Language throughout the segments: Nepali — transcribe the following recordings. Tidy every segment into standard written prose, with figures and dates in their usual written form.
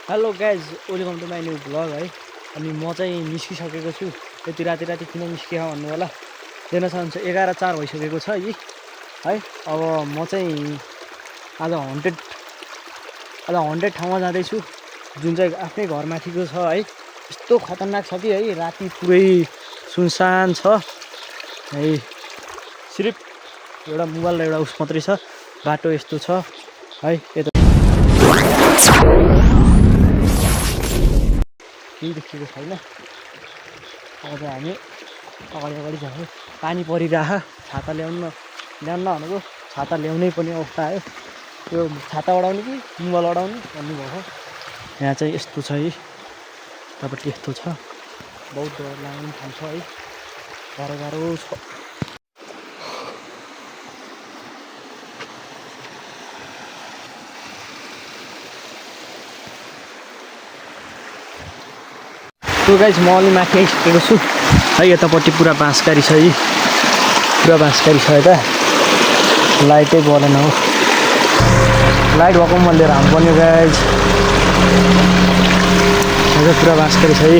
Hello guys, welcome to my new blog है। अनि म चाहिँ निस्किसकेको छु। यति राति किन निस्कियो भन्नु होला। हेर्न सक्नुहुन्छ 11:04 भइसकेको छ है। अब म चाहिँ आज हन्ड्रेड ठाउँमा जाँदैछु, जुन चाहिँ आफ्नै घरमाथिको छ है। यस्तो खतरनाक छ कि है, राति पुरै सुनसान छ है। सिर्फ एउटा मोबाइल र एउटा उस मात्रै छ। बाटो यस्तो छ है। यता केही देखिएको छैन। अब चाहिँ हामी अगाडि जाँदै, पानी परिरह। छाता ल्याउनु भनेको छाता ल्याउनै पर्ने अवस्था आयो। त्यो छाता ओढाउने कि मोबाइल ओढाउने भन्नुभएको। यहाँ चाहिँ यस्तो छ है, यतापट्टि यस्तो छ। बहुत डर लाग्नु थाल्छ है, गाह्रो छ। त्यो गाइस म अलि माथि आइसकेको छु है। यतापट्टि पुरा बाँसकारी छ है, पुरा बाँसकारी छ। यता लाइटै बलेन हो, लाइट भएको मैले लिएर हाल्नु पर्ने गाइस। यता पुरा बाँसकारी छ है,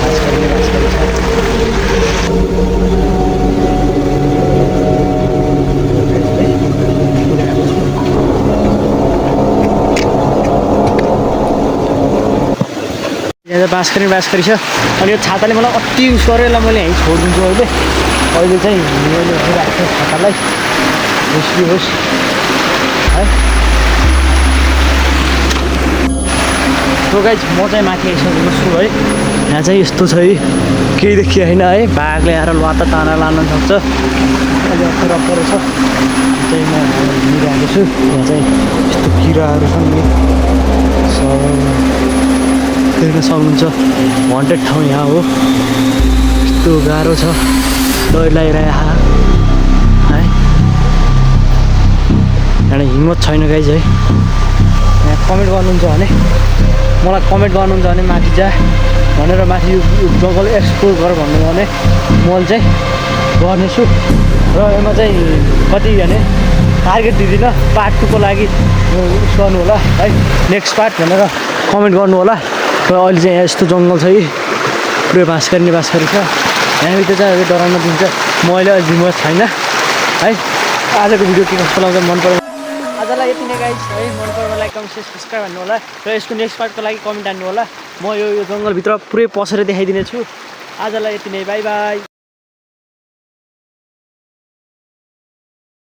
बाँसकारी छ। यहाँ बाँसकारी छ। अनि यो छाताले मलाई अति युज गरेर मैले यहीँ छोडिदिन्छु अहिले चाहिँ मैले राख्छु छातालाई, होस् है। त्यो गाइस म चाहिँ माथि आइसकेको छु है। यहाँ चाहिँ यस्तो छ है, केही देखियो होइन है। बाघले आएर लुवा ताना लान सक्छ। अहिले रक्कर छ चाहिँ म हिँडिरहेको छु। यहाँ चाहिँ यस्तो किराहरू छन् नि, देख्न सक्नुहुन्छ। हन्ड्रेड ठाउँ यहाँ हो, यस्तो गाह्रो छ, डर लागिरहेको है। यहाँ हिम्मत छैन गाइज है। यहाँ कमेन्ट गर्नुहुन्छ भने, मलाई कमेन्ट गर्नुहुन्छ भने माथि जा भनेर, माथि यो जङ्गल एक्सप्लोर गर भन्नु भने मैले चाहिँ गर्नेछु। र यसमा चाहिँ कति भने टार्गेट दिँदिनँ। पार्ट 2 को लागि गर्नु होला है, नेक्स्ट पार्ट भनेर कमेन्ट गर्नु होला। र अहिले चाहिँ यहाँ यस्तो जङ्गल छ कि पुरै बाँसकारी छ। यहाँभित्र चाहिँ अहिले डराउन दिन्छ। मैले अहिले हिम्मत छैन है। आजको भिडियो के कस्तो लाग्छ, मन पर्यो आजलाई यति नै गाइस है। मन पर्यो लाइक कमेन्ट शेयर सब्सक्राइब हान्नु होला। र यसको नेक्स्ट पार्टको लागि कमेन्ट हान्नु होला। म यो जङ्गलभित्र पुरै पसेर देखाइदिने छु। आजलाई यति नै, बाई बाई।